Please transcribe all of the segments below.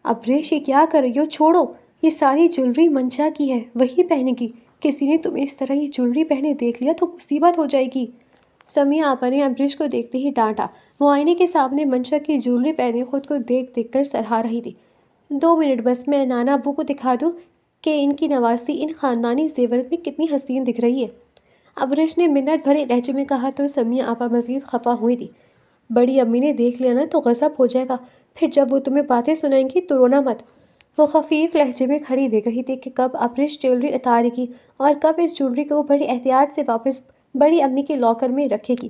ابریش یہ کیا کر رہی ہو؟ چھوڑو، یہ ساری جولری منشا کی ہے، وہی پہنے گی۔ کسی نے تمہیں اس طرح یہ جولری پہنے دیکھ لیا تو مصیبت ہو جائے گی۔ سمیہ آپا نے ابریش کو دیکھتے ہی ڈانٹا۔ وہ آئینے کے سامنے منشا کی جولری پہنے خود کو دیکھ دیکھ کر سراہ رہی تھی۔ 2 منٹ بس، میں نانا ابو کو دکھا دوں کہ ان کی نواسی ان خاندانی زیورات میں کتنی حسین دکھ رہی ہے۔ ابریش نے منت بھرے لہجے میں کہا تو سمیہ آپا مزید خفا ہوئی تھی۔ بڑی امی نے دیکھ لیا نا تو غضب ہو جائے گا، پھر جب وہ تمہیں باتیں سنائیں گی تو رونا مت۔ وہ خفیف لہجے میں کھڑی دیکھ رہی تھی کہ کب ابریش جولری اتارے گی اور کب اس جولری کو وہ بڑی احتیاط سے واپس بڑی امی کے لاکر میں رکھے گی،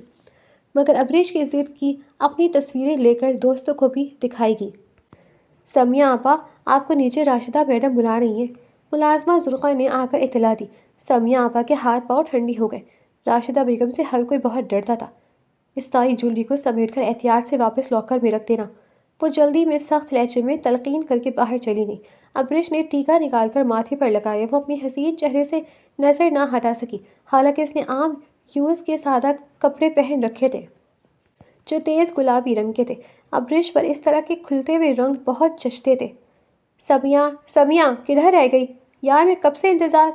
مگر ابریش کی ضد کی اپنی تصویریں لے کر دوستوں کو بھی دکھائے گی۔ سمیہ آپا، آپ کو نیچے راشدہ میڈم بلا رہی ہیں، ملازمہ زرقا نے آ کر اطلاع دی۔ سمیہ آپا کے ہاتھ پاؤں ٹھنڈی ہو گئے۔ راشدہ بیگم سے ہر کوئی بہت ڈرتا تھا۔ اس ساری جولری کو سمیٹ کر احتیاط سے واپس لاکر میں رکھ دینا۔ وہ جلدی میں سخت لہجے میں تلقین کر کے باہر چلی گئی۔ ابریش نے ٹیکا نکال کر ماتھے پر لگایا۔ وہ اپنی حسین چہرے سے نظر نہ ہٹا سکی، حالانکہ اس نے عام یوز کے سادہ کپڑے پہن رکھے تھے جو تیز گلابی رنگ کے تھے۔ ابریش پر اس طرح کے کھلتے ہوئے رنگ بہت جچتے تھے۔ سمیہ کدھر رہ گئی یار، میں کب سے انتظار۔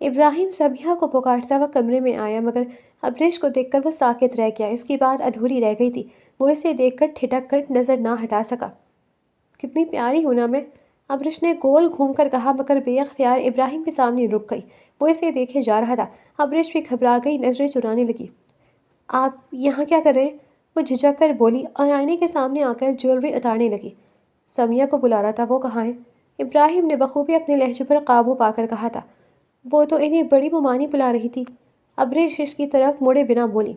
ابراہیم سمیہ کو پکارتا ہوا کمرے میں آیا، مگر ابریش کو دیکھ کر وہ ساکت رہ گیا۔ اس کی بات ادھوری رہ گئی تھی۔ وہ اسے دیکھ کر ٹھٹک کر نظر نہ ہٹا سکا۔ کتنی پیاری ہوں نا میں، ابریش نے گول گھوم کر کہا، مگر بے اختیار ابراہیم کے سامنے رک گئی۔ وہ اسے دیکھے جا رہا تھا۔ ابریش بھی گھبرا گئی، نظریں چرانے لگی۔ آپ یہاں کیا کر رہے ہیں؟ وہ جھجک کر بولی اور آئینے کے سامنے آ کر جولری اتارنے لگی۔ سمیہ کو بلا رہا تھا، وہ کہاں ہے؟ ابراہیم نے بخوبی اپنے لہجے پر قابو پا کر کہا تھا۔ وہ تو انہیں بڑی ممانی بلا رہی تھی۔ ابریش اس کی طرف مڑے بنا بولی،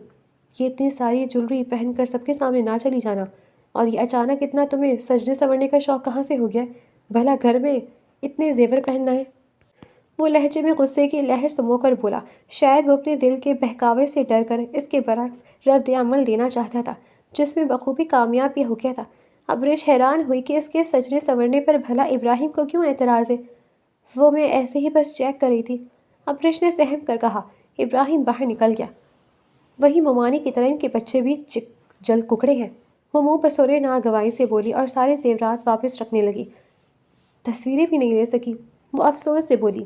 یہ اتنی ساری جولری پہن کر سب کے سامنے نہ چلی جانا، اور یہ اچانک اتنا تمہیں سجنے سنورنے کا شوق کہاں سے ہو گیا؟ بھلا گھر میں اتنے زیور پہننا ہے؟ وہ لہجے میں غصے کی لہر سمو کر بولا۔ شاید وہ اپنے دل کے بہکاوے سے ڈر کر اس کے برعکس رد عمل دینا چاہتا تھا، جس میں بخوبی کامیاب بھی ہو گیا تھا۔ ابریش حیران ہوئی کہ اس کے سجنے سنورنے پر بھلا ابراہیم کو کیوں اعتراض ہے۔ وہ میں ایسے ہی بس چیک کر رہی تھی، ابریش نے سہم کر کہا۔ ابراہیم باہر نکل گیا۔ وہی ممانی کی طرح ان کے بچے بھی جلد ککڑے ہیں، وہ منہ بسورے ناگواری سے بولی اور سارے زیورات واپس رکھنے لگی۔ تصویریں بھی نہیں لے سکی، وہ افسوس سے بولی۔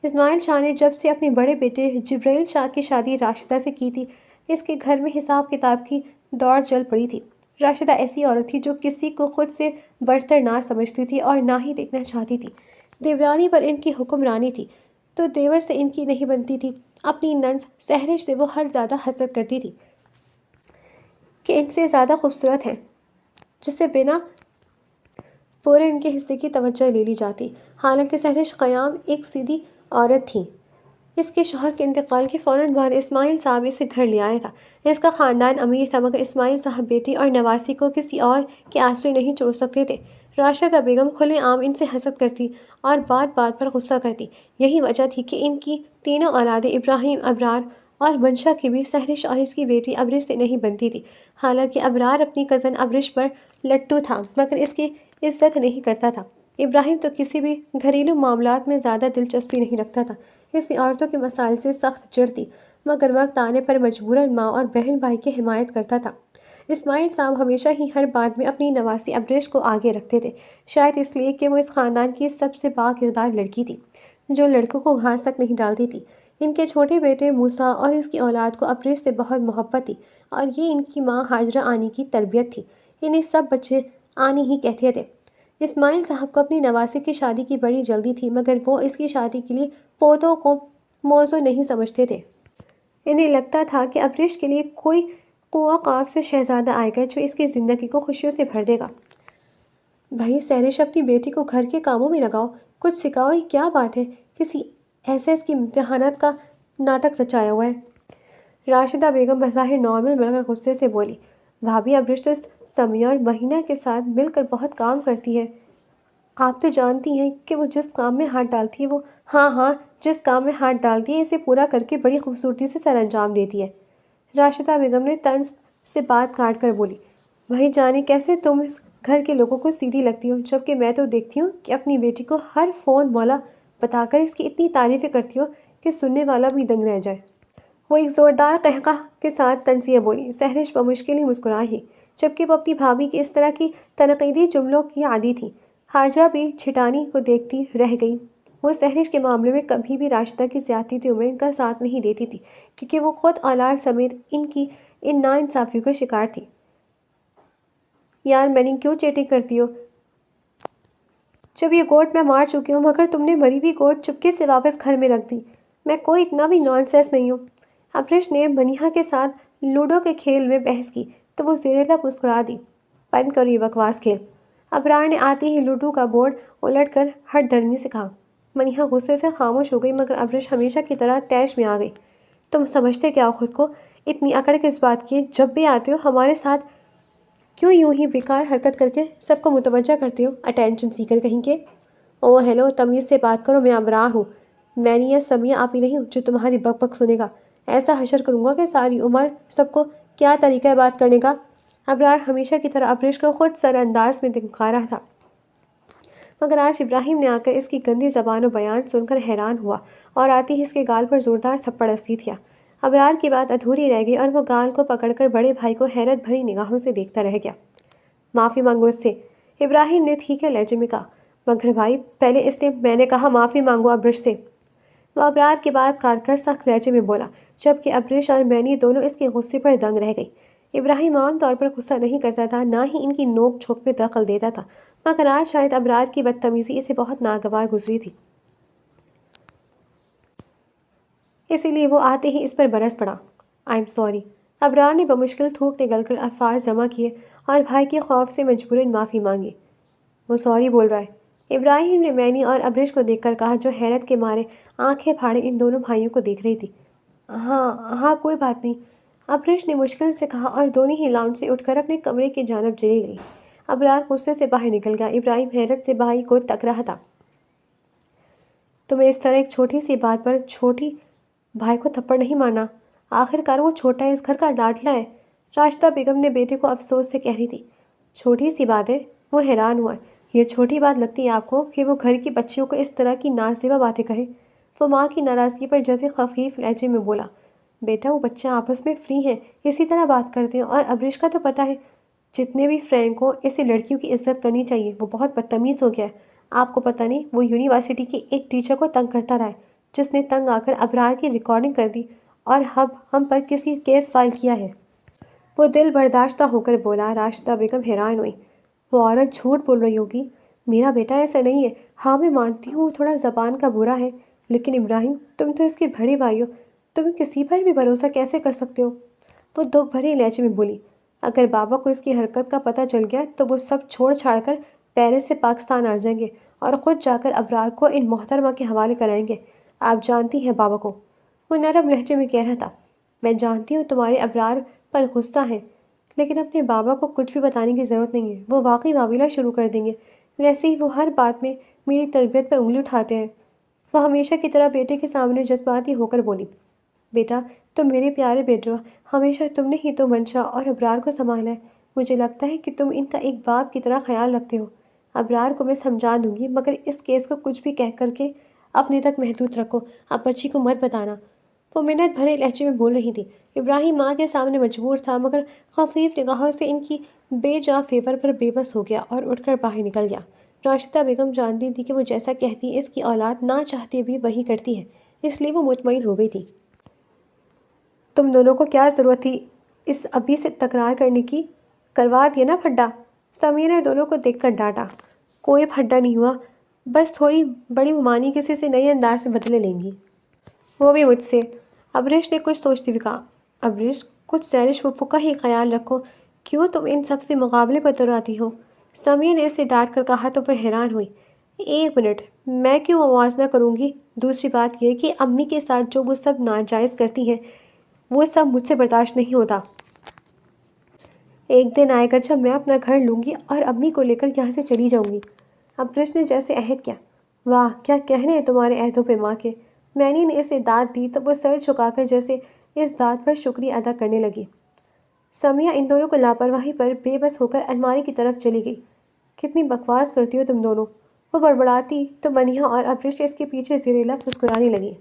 اسماعیل شاہ نے جب سے اپنے بڑے بیٹے جبرائیل شاہ کی شادی راشدہ سے کی تھی، اس کے گھر میں حساب کتاب کی دوڑ چل پڑی تھی۔ راشدہ ایسی عورت تھی جو کسی کو خود سے برتر نہ سمجھتی تھی اور نہ ہی دیکھنا چاہتی تھی۔ دیورانی پر ان کی حکمرانی تھی تو دیور سے ان کی نہیں بنتی تھی۔ اپنی ننس سہرش سے وہ حد زیادہ حسد کرتی تھی کہ ان سے زیادہ خوبصورت ہیں، جس سے بنا پورے ان کے حصے کی توجہ لے لی جاتی۔ حالانکہ سہرش قیام ایک سیدھی عورت تھی۔ اس کے شوہر کے انتقال کے فوراً بعد اسماعیل صاحب اسے گھر لے آیا تھا۔ اس کا خاندان امیر تھا، مگر اسماعیل صاحب بیٹی اور نواسی کو کسی اور کے آسرے نہیں چھوڑ سکتے تھے۔ راشدہ بیگم کھلے عام ان سے حسد کرتی اور بات بات پر غصہ کرتی۔ یہی وجہ تھی کہ ان کی تینوں اولادیں ابراہیم، ابرار اور منشا کی بھی سہرش اور اس کی بیٹی ابریش سے نہیں بنتی تھی۔ حالانکہ ابرار اپنی کزن ابریش پر لٹو تھا، مگر اس کی عزت نہیں کرتا تھا۔ ابراہیم تو کسی بھی گھریلو معاملات میں زیادہ دلچسپی نہیں رکھتا تھا۔ اس کی عورتوں کے مسائل سے سخت چڑ تھی، مگر وقت آنے پر مجبوراً ماں اور بہن بھائی کی حمایت کرتا تھا۔ اسماعیل صاحب ہمیشہ ہی ہر بات میں اپنی نواسی ابریش کو آگے رکھتے تھے، شاید اس لیے کہ وہ اس خاندان کی سب سے با کردار لڑکی تھی، جو لڑکوں کو گھاس تک نہیں ڈالتی تھی۔ ان کے چھوٹے بیٹے موسیٰ اور اس کی اولاد کو ابریش سے بہت محبت تھی، اور یہ ان کی ماں ہاجرہ آنی کی تربیت تھی۔ انہیں سب بچے آنی ہی کہتے تھے۔ اسماعیل صاحب کو اپنی نواسی کی شادی کی بڑی جلدی تھی، مگر وہ اس کی شادی کے لیے پودوں کو موزوں نہیں سمجھتے تھے۔ انہیں لگتا تھا کہ ابریش کے لیے کوئی قوہ قاف سے شہزادہ آئے گا جو اس کی زندگی کو خوشیوں سے بھر دے گا۔ بھائی سہرش، اپنی بیٹی کو گھر کے کاموں میں لگاؤ، کچھ سکھاؤ، یہ کیا بات ہے؟ کسی ایسے اس کی امتحانات کا ناٹک رچایا ہوا ہے؟ راشدہ بیگم بظاہر نارمل مگر غصے سے بولی۔ بھابھی، ابریش تو سمیہ اور مہینہ کے ساتھ مل کر بہت کام کرتی ہے، آپ تو جانتی ہیں کہ وہ جس کام میں ہاتھ ڈالتی ہے وہ ہاں جس کام میں ہاتھ ڈالتی ہے اسے پورا کر کے بڑی خوبصورتی سے سر انجام دیتی ہے۔ راشدہ بیگم نے طنز سے بات کاٹ کر بولی۔ وہی جانے کیسے تم اس گھر کے لوگوں کو سیدھی لگتی ہو، جبکہ میں تو دیکھتی ہوں کہ اپنی بیٹی کو ہر فون مولا بتا کر اس کی اتنی تعریفیں کرتی ہو کہ سننے والا بھی دنگ رہ جائے۔ وہ ایک زوردار قہقہ کے ساتھ طنزیہ بولی۔ سہرش بمشکل ہی مسکرائی۔ جبکہ وہ اپنی بھابھی کی اس طرح کی تنقیدی جملوں کی عادی تھی۔ ہاجرہ بھی چھٹانی کو دیکھتی رہ گئی۔ وہ سہرش کے معاملے میں کبھی بھی راشدہ کی زیادتیوں میں ان کا ساتھ نہیں دیتی تھی، کیونکہ وہ خود اولاد سمیت ان ناانصافیوں کا شکار تھی۔ یار میں نے کیوں چیٹنگ کرتی ہو جب یہ گوٹ میں مار چکی ہوں، مگر تم نے مری ہوئی گوٹ چپکے سے واپس گھر میں رکھ دی۔ میں کوئی اتنا بھی نان سینس نہیں ہوں۔ ابرش نے منیہا کے ساتھ لوڈو کے کھیل میں بحث کی تو وہ زیر لب مسکرا دی۔ بند کرو یہ بکواس کھیل۔ ابرار نے آتے ہی لوڈو کا بورڈ الٹ کر ہٹ درمی سے کہا۔ منیہا غصے سے خاموش ہو گئی، مگر ابرش ہمیشہ کی طرح طیش میں آ گئی۔ تم سمجھتے کیا ہو خود کو؟ اتنی اکڑ کس بات کی ہے؟ جب بھی آتے ہو ہمارے ساتھ کیوں یوں ہی بیکار حرکت کر کے سب کو متوجہ کرتے ہو؟ اٹینشن سیکر کہیں کے۔ او ہیلو، تمیز سے بات کرو، میں ابرار ہوں۔ میں نہیں، یہ سمیہ آپ ہی نہیں ہوں جو تمہاری بک بک سنے گا۔ ایسا حشر کروں گا کہ ساری عمر سب کو کیا طریقہ ہے بات کرنے کا۔ ابرار ہمیشہ کی طرح ابرش کو خود سر انداز میں دکھا رہا تھا، مگر آج ابراہیم نے آ کر اس کی گندی زبان و بیان سن کر حیران ہوا اور آتے ہی اس کے گال پر زوردار تھپڑ اسید کیا۔ ابرار کی بات ادھوری رہ گئی اور وہ گال کو پکڑ کر بڑے بھائی کو حیرت بھری نگاہوں سے دیکھتا رہ گیا۔ معافی مانگو اس سے، ابراہیم نے ٹھیکے لہجے میں کہا۔ مگر بھائی، پہلے اس نے میں نے کہا معافی مانگو ابرش سے۔ وہ ابرار کی بات کاٹ کر سخت لہجے میں بولا، جبکہ ابرش اور مینی دونوں اس کے غصے پر دنگ رہ گئی۔ ابراہیم عام طور پر غصہ نہیں کرتا تھا، نہ ہی ان کی نوک جھوک میں دخل دیتا تھا، مگر آج شاید ابرار کی بدتمیزی اسے بہت ناگوار گزری تھی، اسی لیے وہ آتے ہی اس پر برس پڑا۔ I am sorry. ابرار نے بمشکل تھوک نگل کر الفاظ جمع کیے اور بھائی کے خوف سے مجبوراً معافی مانگی۔ وہ سوری بول رہا ہے، ابراہیم نے مینی اور ابرش کو دیکھ کر کہا، جو حیرت کے مارے آنکھیں پھاڑے ان دونوں بھائیوں کو دیکھ رہی تھی۔ ہاں کوئی بات نہیں، ابرش نے مشکل سے کہا اور دونوں ہی لاؤنج سے اٹھ کر اپنے کمرے کی جانب چلی گئی۔ ابرار غصے سے باہر نکل گیا۔ ابراہیم حیرت سے بھائی کو تک رہا تھا۔ تمہیں اس طرح ایک چھوٹی سی بات پر چھوٹی بھائی کو تھپڑ نہیں مارنا؟ آخر کار وہ چھوٹا ہے، اس گھر کا لاڈلا ہے، راشدہ بیگم نے بیٹے کو افسوس سے کہہ رہی تھی۔ چھوٹی سی بات ہے؟ وہ حیران ہوا۔ یہ چھوٹی بات لگتی ہے آپ کو کہ وہ گھر کی بچیوں کو اس طرح کی نازیبا باتیں کہے؟ وہ ماں کی ناراضگی پر جیسے خفیف لہجے میں بولا، بیٹا وہ بچے آپس میں فری ہیں، اسی طرح بات کرتے ہیں، اور ابرش کا تو پتہ ہے، جتنے بھی فرینک ہوں اسے لڑکیوں کی عزت کرنی چاہیے۔ وہ بہت بدتمیز ہو گیا ہے، آپ کو پتہ نہیں، وہ یونیورسٹی کی ایک ٹیچر کو تنگ کرتا رہا ہے، جس نے تنگ آ کر ابرار کی ریکارڈنگ کر دی اور اب ہم پر کسی کیس فائل کیا ہے۔ وہ دل برداشتہ ہو کر بولا۔ راشدہ بیگم حیران ہوئی۔ وہ عورت جھوٹ بول رہی ہوگی، میرا بیٹا ایسا نہیں ہے۔ ہاں میں مانتی ہوں وہ تھوڑا زبان کا برا ہے، لیکن ابراہیم تم تو اس کے بڑے بھائی ہو، تم کسی پر بھی بھروسہ کیسے کر سکتے ہو؟ وہ دکھ بھرے لہجے میں بولی، اگر بابا کو اس کی حرکت کا پتہ چل گیا تو وہ سب چھوڑ چھاڑ کر پیرس سے پاکستان آ جائیں گے اور خود جا کر ابرار کو ان محترمہ کے حوالے کرائیں گے۔ آپ جانتی ہیں بابا کو، وہ نرم لہجے میں کہہ رہا تھا۔ میں جانتی ہوں تمہارے ابرار پر غصہ ہے، لیکن اپنے بابا کو کچھ بھی بتانے کی ضرورت نہیں ہے، وہ واقعی واویلا شروع کر دیں گے۔ ویسے ہی وہ ہر بات میں میری تربیت پر انگلی اٹھاتے ہیں۔ وہ ہمیشہ کی طرح بیٹے کے سامنے جذباتی ہو کر بولی، بیٹا تم میرے پیارے بیٹے ہو، ہمیشہ تم نے ہی تو منشا اور ابرار کو سنبھالا ہے، مجھے لگتا ہے کہ تم ان کا ایک باپ کی طرح خیال رکھتے ہو۔ ابرار کو میں سمجھا دوں گی، مگر اس کیس کو کچھ بھی کہہ کر کے اپنے تک محدود رکھو، اب بچی کو مت بتانا۔ وہ منت بھرے لہجے میں بول رہی تھی۔ ابراہیم ماں کے سامنے مجبور تھا، مگر خفیف نگاہوں سے ان کی بے جا فیور پر بے بس ہو گیا اور اٹھ کر باہر نکل گیا۔ راشدہ بیگم جانتی تھی کہ وہ جیسا کہتی ہے اس کی اولاد نہ چاہتے بھی وہی کرتی ہے، اس لیے وہ مطمئن ہو گئی تھی۔ تم دونوں کو کیا ضرورت تھی اس ابھی سے تکرار کرنے کی؟ کروا دیا نا پھڈا؟ سمیہ نے دونوں کو دیکھ کر ڈانٹا۔ کوئی پھڈا نہیں ہوا، بس تھوڑی بڑی ممانی کسی سے نئے انداز میں بدلے لیں گی، وہ بھی مجھ سے۔ ابرش نے کچھ سوچتے ہوئے کہا۔ ابرش کچھ سیرش پھپھو کا ہی خیال رکھو، کیوں تم ان سب سے مقابلے پر اتراتی ہو؟ سمیہ نے اسے ڈانٹ کر کہا تو وہ حیران ہوئی۔ ایک منٹ، میں کیوں موازنہ کروں گی؟ دوسری بات یہ کہ امی کے ساتھ جو وہ سب ناجائز کرتی ہیں وہ سب مجھ سے برداشت نہیں ہوتا۔ ایک دن آئے گا جب میں اپنا گھر لوں گی اور امی کو لے کر یہاں سے چلی جاؤں گی۔ ابرش نے جیسے عہد کیا۔ واہ کیا کہنے ہیں تمہارے عہدوں پہ ماں کے۔ مینی نے اسے داد دی تو وہ سر جھکا کر جیسے اس داد پر شکریہ ادا کرنے لگی۔ سمیہ ان دونوں کو لاپرواہی پر بے بس ہو کر الماری کی طرف چلی گئی۔ کتنی بکواس کرتی ہو تم دونوں، وہ بڑبڑاتی تو منیہا اور ابرش اس کے پیچھے زیر لب مسکرانے لگی۔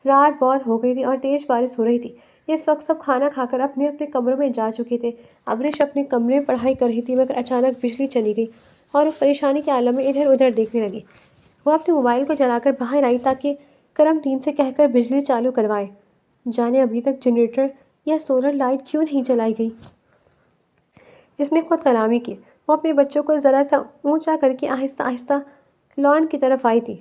رات بہت ہو گئی تھی اور تیز بارش ہو رہی تھی۔ اس وقت سب کھانا کھا کر اپنے اپنے کمروں میں جا چکے تھے۔ ابرش اپنے کمرے میں پڑھائی کر رہی تھی مگر اچانک بجلی چلی گئی اور وہ پریشانی کے عالم میں ادھر ادھر دیکھنے لگی۔ وہ اپنے موبائل کو جلا کر باہر آئی تاکہ کرم دین سے کہہ کر بجلی چالو کروائے۔ جانے ابھی تک جنریٹر یا سولر لائٹ کیوں نہیں چلائی گئی؟ اس نے خود کلامی کی۔ وہ اپنے بچوں کو ذرا سا اونچا کر کے آہستہ آہستہ لان کی طرف آئی تھی،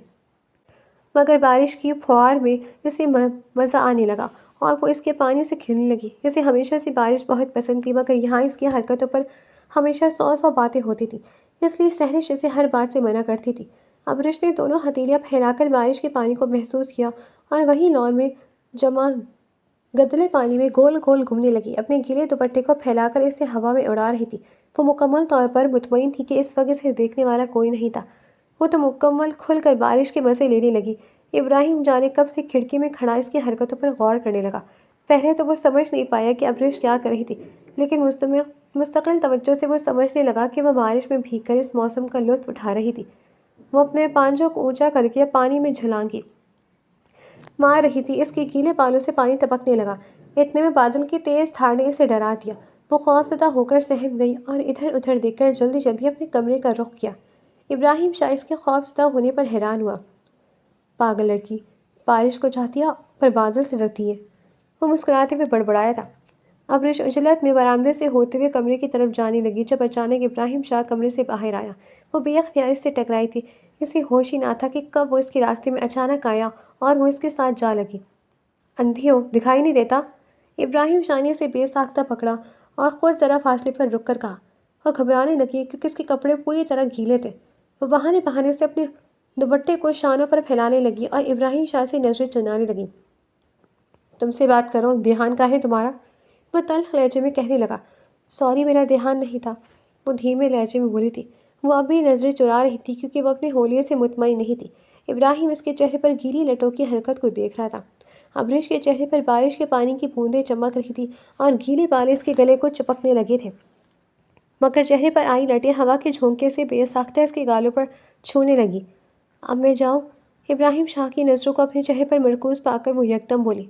مگر بارش کی پھوار میں اسے مزہ آنے لگا اور وہ اس کے پانی سے کھیلنے لگی۔ اسے ہمیشہ سے بارش بہت پسند تھی مگر یہاں اس کی حرکتوں پر ہمیشہ 100 باتیں ہوتی تھیں، اس لیے سہرش اسے ہر بات سے منع کرتی تھی۔ ابرش نے دونوں ہتھیلیاں پھیلا کر بارش کے پانی کو محسوس کیا اور وہیں لان میں جمع گدلے پانی میں گول گول گھومنے لگی، اپنے گیلے دوپٹے کو پھیلا کر اسے ہوا میں اڑا رہی تھی۔ وہ مکمل طور پر مطمئن تھی کہ اس وقت اسے دیکھنے والا کوئی نہیں تھا۔ وہ تو مکمل کھل کر بارش کے مزے لینے لگی۔ ابراہیم جانے کب سے کھڑکی میں کھڑا اس کی حرکتوں پر غور کرنے لگا۔ پہلے تو وہ سمجھ نہیں پایا کہ ابرش کیا کر رہی تھی، لیکن مستقل توجہ سے وہ سمجھنے لگا کہ وہ بارش میں بھیگ کر اس موسم کا لطف اٹھا رہی تھی۔ وہ اپنے پانجوں کو اونچا کر کے پانی میں جھلانگی مار رہی تھی، اس کے گیلے بالوں سے پانی ٹپکنے لگا۔ اتنے میں بادل کی تیز دھار نے اسے ڈرا دیا۔ وہ خوفزدہ ہو کر سہم گئی اور ادھر ادھر دیکھ کر جلدی جلدی اپنے کمرے کا رخ کیا۔ ابراہیم شاہ اس کے خوفزدہ ہونے پر حیران ہوا۔ پاگل لڑکی، بارش کو چاہتی ہے پر بادل سے ڈرتی ہے، وہ مسکراتے ہوئے بڑبڑایا تھا۔ ابرش عجلت میں برآمدے سے ہوتے ہوئے کمرے کی طرف جانے لگی جب اچانک ابراہیم شاہ کمرے سے باہر آیا۔ وہ بے اختیار اس سے ٹکرائی تھی، اسے ہوش ہی نہ تھا کہ کب وہ اس کے راستے میں اچانک آیا اور وہ اس کے ساتھ جا لگی۔ اندھی ہو، دکھائی نہیں دیتا؟ ابراہیم شاہ نے اسے بے ساختہ پکڑا اور خود ذرا فاصلے پر رک کر کہا۔ وہ گھبرانے لگی کیونکہ اس کے کپڑے پوری طرح گیلے تھے۔ وہ بہانے بہانے سے اپنے دوپٹے کو شانوں پر پھیلانے لگی اور ابراہیم شاہ سے نظریں چنانے لگی۔ تم سے بات کرو، دھیان کا ہے تمہارا؟ وہ تلخ لہجے میں کہنے لگا۔ سوری، میرا دھیان نہیں تھا، وہ دھیمے لہجے میں بولی تھی۔ وہ اب بھی نظریں چرا رہی تھی کیونکہ وہ اپنے حولیے سے مطمئن نہیں تھی۔ ابراہیم اس کے چہرے پر گیلی لٹوں کی حرکت کو دیکھ رہا تھا۔ ابرش کے چہرے پر بارش کے پانی کی بوندیں چمک رہی تھی اور گیلے بال اس کے گلے کو چپکنے لگے تھے، مگر چہرے پر آئی لٹیں ہوا کے جھونکے سے بے ساختہ اس کے گالوں پر چھونے لگی۔ اب میں جاؤں؟ ابراہیم شاہ کی نظروں کو اپنے چہرے پر مرکوز پا کر وہ یکدم بولی۔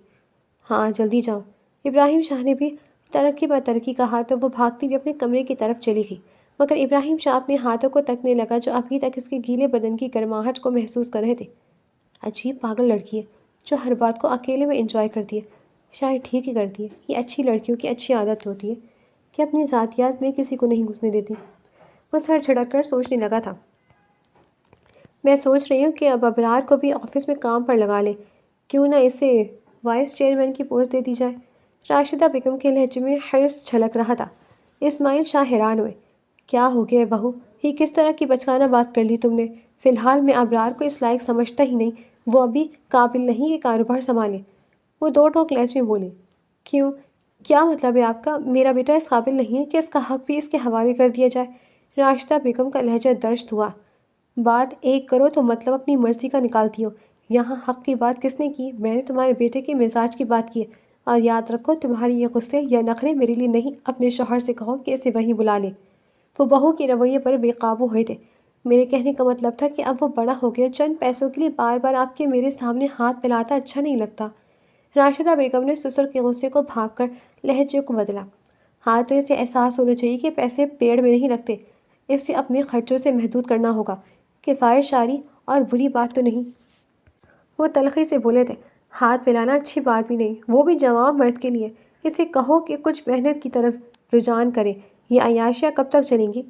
ہاں جلدی جاؤ۔ ابراہیم شاہ نے بھی ترقی بہ ترقی کہا تو وہ بھاگتی ہوئی اپنے کمرے کی طرف چلی گئی، مگر ابراہیم شاہ اپنے ہاتھوں کو تکنے لگا جو ابھی تک اس کے گیلے بدن کی گرماہٹ کو محسوس کر رہے تھے۔ عجیب پاگل لڑکی ہے جو ہر بات کو اکیلے میں انجوائے کرتی ہے، شاید ٹھیک ہی کرتی ہے۔ یہ اچھی لڑکیوں کی اچھی عادت ہوتی ہے کہ اپنی ذاتیات میں کسی کو نہیں گھسنے دیتی۔ وہ سر جھٹک کر سوچنے لگا تھا۔ میں سوچ رہی ہوں کہ اب ابرار کو بھی آفس میں کام پر لگا لیں، کیوں نہ اسے وائس چیئرمین کی پوسٹ دے دی جائے؟ راشدہ بیگم کے لہجے میں حرص جھلک رہا تھا۔ اسماعیل شاہ حیران ہوئے۔ کیا ہو گیا بہو، یہ کس طرح کی بچگانہ بات کر لی تم نے؟ فی الحال میں ابرار کو اس لائق سمجھتا ہی نہیں، وہ ابھی قابل نہیں کہ کاروبار سنبھالے۔ وہ دو ٹوک لہجے میں بولی۔ کیوں؟ کیا مطلب ہے آپ کا؟ میرا بیٹا اس قابل نہیں ہے کہ اس کا حق بھی اس کے حوالے کر دیا جائے؟ راشدہ بیگم کا لہجہ درشت ہوا۔ بات ایک کرو تو مطلب اپنی مرضی کا نکالتی ہو۔ یہاں حق کی بات کس نے کی؟ میں نے تمہارے بیٹے کے مزاج کی بات کی ہے، اور یاد رکھو تمہاری یہ غصے یا نخرے میرے لیے نہیں۔ اپنے شوہر سے کہو کہ اسے وہیں بلا لے۔ وہ بہو کے رویے پر بے قابو ہوئے تھے۔ میرے کہنے کا مطلب تھا کہ اب وہ بڑا ہو گیا، چند پیسوں کے لیے بار بار آپ کے میرے سامنے ہاتھ پھیلاتا اچھا نہیں لگتا۔ راشدہ بیگم نے سسر کے غصے کو بھانپ کر لہجے کو بدلا۔ ہاں تو اسے احساس ہونا چاہیے کہ پیسے پیڑ میں نہیں لگتے، اسے اپنے خرچوں سے محدود کرنا ہوگا، کفایت شاری اور بری بات تو نہیں۔ وہ تلخی سے بولے تھے۔ ہاتھ پھیلانا اچھی بات بھی نہیں، وہ بھی جوان مرد کے لیے۔ اسے کہو کہ کچھ محنت کی طرف رجوع کرے۔ یہ عیاشیاں کب تک چلیں گی؟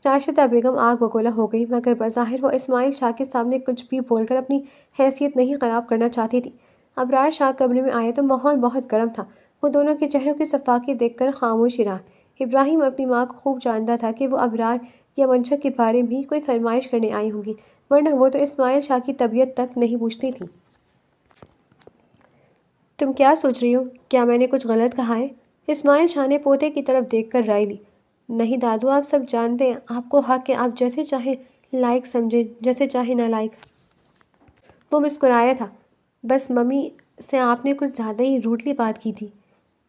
راشدہ بیگم آگ بگولا ہو گئی، مگر بظاہر وہ اسماعیل شاہ کے سامنے کچھ بھی بول کر اپنی حیثیت نہیں خراب کرنا چاہتی تھی۔ ابرار شاہ کمرے میں آئے تو ماحول بہت گرم تھا۔ وہ دونوں کے چہروں کی صفاقی دیکھ کر خاموش ہی رہا۔ ابراہیم اپنی ماں کو خوب جانتا تھا کہ وہ ابرار یا منشا کے بارے میں کوئی فرمائش کرنے آئی ہوں گی، ورنہ وہ تو اسماعیل شاہ کی طبیعت تک نہیں پوچھتی تھی۔ تم کیا سوچ رہی ہو؟ کیا میں نے کچھ غلط کہا ہے؟ اسماعیل شاہ نے پوتے کی طرف دیکھ کر رائے لی۔ نہیں دادو، آپ سب جانتے ہیں، آپ کو حق ہے، آپ جیسے چاہے لائق سمجھیں، جیسے چاہے نہ لائق۔ وہ مسکرایا تھا۔ بس ممی سے آپ نے کچھ زیادہ ہی روڈلی بات کی تھی۔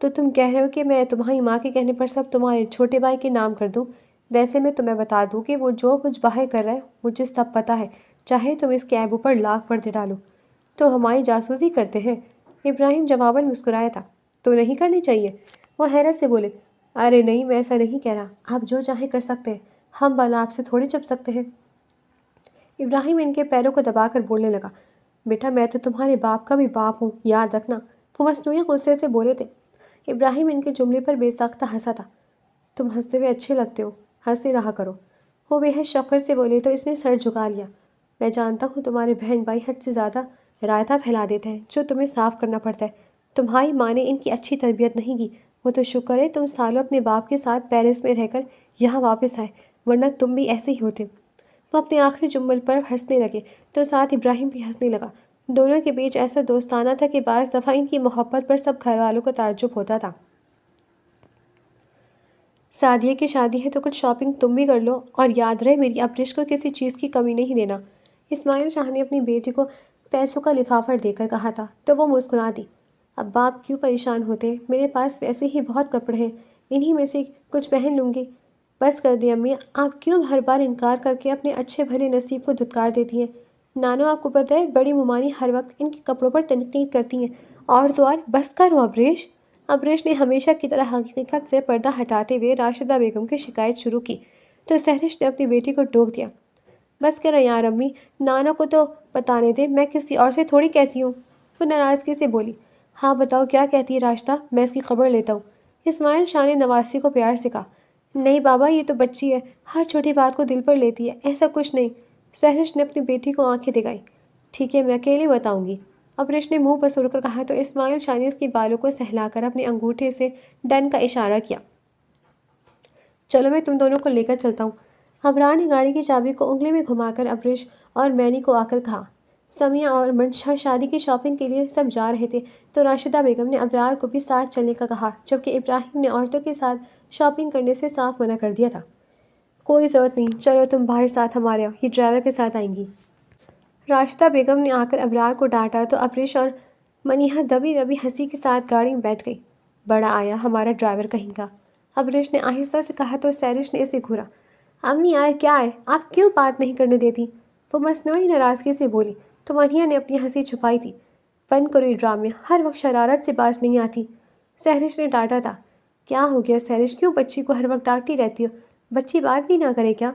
تو تم کہہ رہے ہو کہ میں تمہاری ماں کے کہنے پر سب تمہارے چھوٹے بھائی کے نام کر دوں؟ ویسے میں تمہیں بتا دوں کہ وہ جو کچھ باہر کر رہا ہے مجھے سب پتہ ہے، چاہے تم اس کے عیبوں پر لاکھ پردے ڈالو۔ تو ہماری جاسوسی کرتے ہیں؟ ابراہیم جواباً مسکرایا تھا۔ تو نہیں کرنی چاہیے؟ وہ حیرت سے بولے، ارے نہیں، میں ایسا نہیں کہہ رہا، آپ جو چاہیں کر سکتے ہیں، ہم بالا آپ سے تھوڑی چھپ سکتے ہیں۔ ابراہیم ان کے پیروں کو دبا کر بولنے لگا، بیٹا میں تو تمہارے باپ کا بھی باپ ہوں، یاد رکھنا۔ وہ مصنوعی غصے سے بولے تھے۔ ابراہیم ان کے جملے پر بے ساختہ ہنسا تھا۔ تم ہنستے ہوئے اچھے لگتے ہو، ہنستے رہا کرو۔ وہ بے حد شفقت سے بولے تو اس نے سر جھکا لیا۔ میں جانتا ہوں تمہارے بہن بھائی حد سے زیادہ رائتا پھیلا دیتے ہیں، جو تمہیں صاف کرنا پڑتا ہے۔ تمہاری ماں نے ان کی اچھی تربیت نہیں کی، وہ تو شکر ہے تم سالوں اپنے باپ کے ساتھ پیرس میں رہ کر یہاں واپس آئے، ورنہ تم بھی ایسے ہی ہوتے۔ وہ اپنے آخری جمل پر ہنسنے لگے تو ساتھ ابراہیم بھی ہنسنے لگا۔ دونوں کے بیچ ایسا دوستانہ تھا کہ بعض دفعہ ان کی محبت پر سب گھر والوں کو تعجب ہوتا تھا۔ سعدیہ کی شادی ہے تو کچھ شاپنگ تم بھی کر لو، اور یاد رہے میری ابرش کو کسی چیز کی کمی نہیں دینا۔ اسماعیل شاہ نے اپنی بیٹی کو پیسوں کا لفافہ دے کر کہا تھا تو وہ مسکرا دی۔ ابا آپ کیوں پریشان ہوتے، میرے پاس ویسے ہی بہت کپڑے ہیں، انہی میں سے کچھ پہن لوں گی۔ بس کر دی امی، آپ کیوں ہر بار انکار کر کے اپنے اچھے بھلے نصیب کو دھتکار دیتی ہیں؟ نانو آپ کو پتہ ہے بڑی ممانی ہر وقت ان کے کپڑوں پر تنقید کرتی ہیں، اور تو اور بس کرو ابریش۔ ابریش نے ہمیشہ کی طرح حقیقت سے پردہ ہٹاتے ہوئے راشدہ بیگم کی شکایت شروع کی تو سہرش نے اپنی بیٹی کو ٹوک دیا۔ بس کرو یار امی، نانا کو تو بتانے دے، میں کسی اور سے تھوڑی کہتی ہوں۔ وہ ناراضگی سے بولی۔ ہاں بتاؤ کیا کہتی ہے راشدہ، میں اس کی خبر لیتا ہوں۔ اسماعیل شاہ نے نواسی کو پیار سے کہا۔ نہیں بابا، یہ تو بچی ہے، ہر چھوٹی بات کو دل پر لیتی ہے، ایسا کچھ نہیں۔ سہرش نے اپنی بیٹی کو آنکھیں دکھائیں۔ ٹھیک ہے، میں اکیلے بتاؤں گی۔ ابریش نے منہ پسور کر کہا تو اسماعیل شاہ نے اس کے بالوں کو سہلا کر اپنے انگوٹھے سے ڈن کا اشارہ کیا۔ چلو میں تم دونوں کو لے کر چلتا ہوں۔ ابرار نے گاڑی کی چابی کو انگلی میں گھما کر ابریش اور مینی کو آ کر کہا۔ سمیہ اور منشا شادی کی شاپنگ کے لیے سب جا رہے تھے تو راشدہ بیگم نے ابرار کو بھی ساتھ چلنے کا کہا، جبکہ ابراہیم نے عورتوں کے ساتھ شاپنگ کرنے سے صاف منع کر دیا تھا۔ کوئی ضرورت نہیں، چلو تم باہر ساتھ ہمارے آؤ، یہ ڈرائیور کے ساتھ آئیں گی۔ راشدہ بیگم نے آ کر ابرار کو ڈانٹا تو ابریش اور منیہا دبی دبی ہنسی کے ساتھ گاڑی میں بیٹھ گئی۔ بڑا آیا ہمارا ڈرائیور کہیں کا، ابریش نے آہستہ سے کہا تو سہرش نے اسے گھورا۔ امی آئے کیا ہے، آپ کیوں بات نہیں کرنے دیتی؟ وہ مصنوعی ناراضگی سے بولی تو منیہا نے اپنی ہنسی چھپائی تھی۔ بند کرو یہ ڈرامے، ہر وقت شرارت سے باز نہیں آتی، سہرش نے ڈانٹا تھا۔ کیا ہو گیا سہرش، کیوں بچی کو ہر وقت ڈانٹتی رہتی ہو، بچی بات بھی نہ کرے کیا؟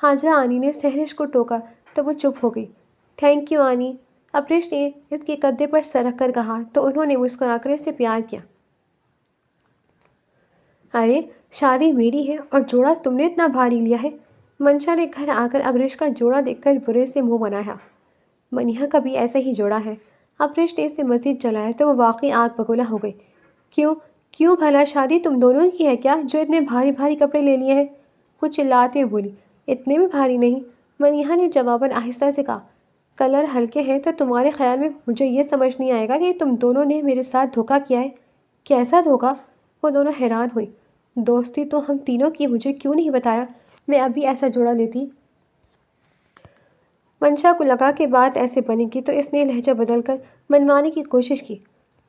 حاجرہ آنی نے سہرش کو ٹوکا تو وہ چپ ہو گئی۔ تھینک یو آنی، ابریش نے اس کے کندھے پر سر رکھ کر کہا تو انہوں نے مسکرا کر اسے پیار کیا۔ ارے شادی میری ہے اور جوڑا تم نے اتنا بھاری لیا ہے۔ منشا نے گھر آ کر ابریش کا جوڑا دیکھ کر برے سے منہ بنایا۔ منیہا کا بھی ایسا ہی جوڑا ہے۔ ابریش نے اسے مزید جلایا تو وہ واقعی آگ بگولا ہو گئی۔ کیوں بھلا شادی تم دونوں کی ہے کیا، جو اتنے بھاری بھاری کپڑے لے لیے ہیں؟ وہ چلاتے ہوئے بولی۔ اتنے بھی بھاری نہیں، منیہا نے جواباً آہستہ سے کہا۔ کلر ہلکے ہیں تو تمہارے خیال میں مجھے یہ سمجھ نہیں آئے گا کہ تم دونوں نے میرے ساتھ دھوکہ کیا ہے۔ کیسا دھوکہ؟ وہ دونوں حیران ہوئی۔ دوستی تو ہم تینوں کی، مجھے کیوں نہیں بتایا، میں ابھی ایسا جوڑا لیتی۔ منشا کو لگا کہ بات ایسے بنے گی تو اس نے لہجہ بدل کر منوانے کی کوشش کی۔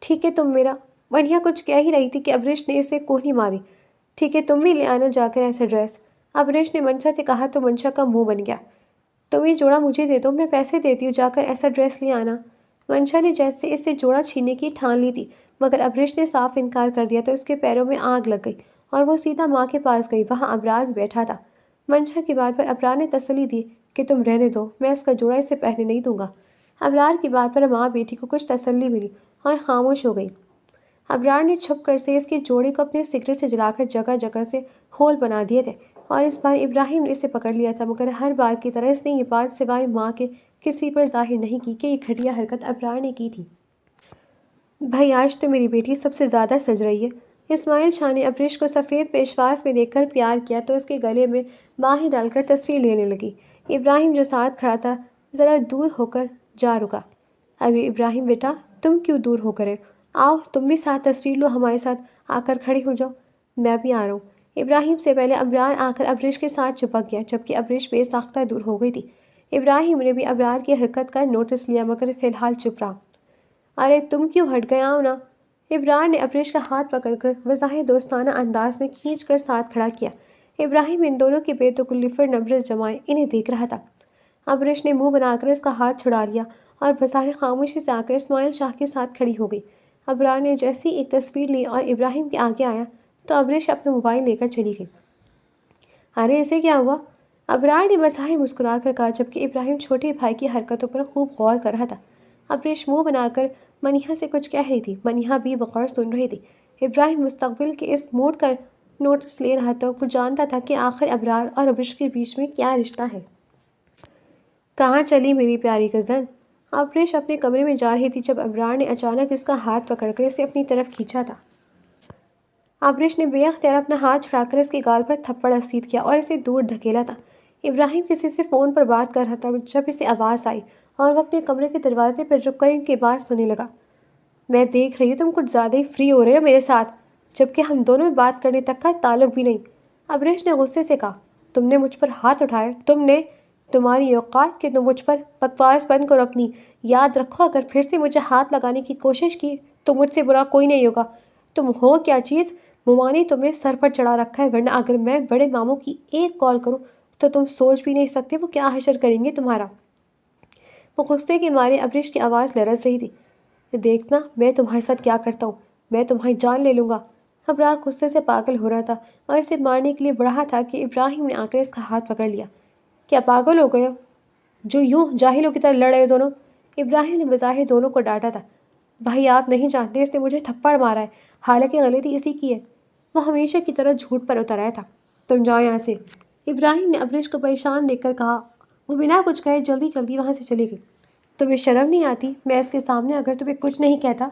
ٹھیک ہے تم میرا، منیہا کچھ کہہ ہی رہی تھی کہ ابریش نے اسے کوہنی ماری۔ ٹھیک ہے تم بھی لے آنا جا کر ایسا ڈریس، ابریش نے منشا سے کہا تو منشا کا منہ بن گیا۔ تم یہ جوڑا مجھے دے دو، میں پیسے دیتی ہوں، جا کر ایسا ڈریس لے آنا۔ منشا نے جیسے اس سے جوڑا چھیننے کی ٹھان لی تھی، مگر ابریش نے صاف انکار کر دیا تو اس کے پیروں میں آگ لگ گئی اور وہ سیدھا ماں کے پاس گئی، وہاں ابرار بھی بیٹھا تھا۔ منشا کی بات پر ابرار نے تسلی دی کہ تم رہنے دو، میں اس کا جوڑا اسے پہننے نہیں دوں گا۔ ابرار کی بات پر ماں بیٹی کو کچھ تسلی ملی اور خاموش ہو گئی۔ ابرار نے چھپ کر سے اس کے جوڑے کو اپنے سگریٹ سے جلا کر جگہ جگہ سے ہول بنا دیے تھے، اور اس بار ابراہیم نے اسے پکڑ لیا تھا، مگر ہر بار کی طرح اس نے یہ بات سوائے ماں کے کسی پر ظاہر نہیں کی کہ یہ گھٹیا حرکت ابرار نے کی تھی۔ بھائی آج تو میری بیٹی سب سے زیادہ سج رہی ہے۔ اسماعیل شاہ نے ابریش کو سفید پیشواز میں دیکھ کر پیار کیا تو اس کے گلے میں باہیں ڈال کر تصویر لینے لگی۔ ابراہیم جو ساتھ کھڑا تھا ذرا دور ہو کر جا رکا۔ ابھی ابراہیم بیٹا تم کیوں دور ہو کر ہے، آؤ تم بھی ساتھ تصویر لو، ہمارے ساتھ آ کر کھڑی ہو جاؤ۔ میں بھی آ رہا ہوں۔ ابراہیم سے پہلے ابرار آ کر ابریش کے ساتھ چپک گیا، جبکہ ابریش بے ساختہ دور ہو گئی تھی۔ ابراہیم نے بھی ابرار کی حرکت کا نوٹس لیا مگر فی الحال چپ رہا۔ ارے تم کیوں ہٹ گئے، آؤ نا۔ ابرار نے ابریش کا ہاتھ پکڑ کر بظاہر دوستانہ انداز میں کھینچ کر ساتھ کھڑا کیا۔ ابراہیم ان دونوں کی بے تکلفی نبرت جمائے انہیں دیکھ رہا تھا۔ ابریش نے منہ بنا کر اس کا ہاتھ چھڑا لیا اور بظاہر خاموشی سے آ کر اسماعیل شاہ کے ساتھ کھڑی ہو گئی۔ ابرار نے جیسی ایک تصویر لی اور ابراہیم کے آگے آیا تو ابریش اپنا موبائل لے کر چلی گئی۔ ارے اسے کیا ہوا؟ ابرار نے بظاہر مسکرا کر کہا، جبکہ ابراہیم چھوٹے بھائی کی حرکتوں پر خوب غور کر رہا تھا۔ ابریش منہ بنا کر منیہا سے کچھ کہہ رہی تھی، منیہا بھی بغور سن رہی تھی۔ ابراہیم مستقبل کے اس موڈ کا نوٹس لے رہا تھا، وہ جانتا تھا کہ آخر ابرار اور ابریش کے بیچ میں کیا رشتہ ہے۔ کہاں چلی میری پیاری کزن؟ ابریش اپنے کمرے میں جا رہی تھی جب ابرار نے اچانک اس کا ہاتھ پکڑ کر اسے اپنی طرف کھینچا تھا۔ ابریش نے بے اختیار اپنا ہاتھ چھڑا کر اس کے گال پر تھپڑ رسید کیا اور اسے دور دھکیلا تھا۔ ابراہیم کسی سے فون پر بات کر رہا تھا جب اسے آواز آئی اور وہ اپنے کمرے کے دروازے پر رک کر ان کی بات سننے لگا۔ میں دیکھ رہی ہوں تم کچھ زیادہ ہی فری ہو رہے ہو میرے ساتھ، جبکہ ہم دونوں میں بات کرنے تک کا تعلق بھی نہیں۔ ابریش نے غصے سے کہا، تم نے مجھ پر ہاتھ اٹھایا، تمہاری اوقات کہ تم مجھ پر بکواس بند کرو اپنی۔ یاد رکھو اگر پھر سے مجھے ہاتھ لگانے کی کوشش کی تو مجھ سے برا کوئی نہیں ہوگا۔ تم ہو کیا چیز؟ مما نے تمہیں سر پر چڑھا رکھا ہے، ورنہ اگر میں بڑے ماموں کی ایک کال کروں تو تم سوچ بھی نہیں سکتے وہ کیا حشر کریں گے تمہارا۔ وہ غصے کے مارے ابریش کی آواز لرز رہی تھی۔ دیکھنا میں تمہارے ساتھ کیا کرتا ہوں، میں تمہاری جان لے لوں گا۔ ابرار غصے سے پاگل ہو رہا تھا اور اسے مارنے کے لیے بڑھا تھا کہ ابراہیم نے آ کر اس کا ہاتھ پکڑ لیا۔ کیا پاگل ہو گئے ہو جو یوں جاہلوں کی طرح لڑ رہے ہو دونوں؟ ابراہیم نے بظاہر دونوں کو ڈانٹا تھا۔ بھائی آپ نہیں جانتے اس نے مجھے تھپڑ مارا ہے، حالانکہ غلطی اسی کی ہے۔ وہ ہمیشہ کی طرح جھوٹ پر اتر آیا تھا۔ تم جاؤ یہاں سے، ابراہیم نے ابریش کو پریشان دیکھ کر کہا۔ وہ بنا کچھ کہے جلدی جلدی وہاں سے چلی گئی۔ تمہیں شرم نہیں آتی؟ میں اس کے سامنے اگر تمہیں کچھ نہیں کہتا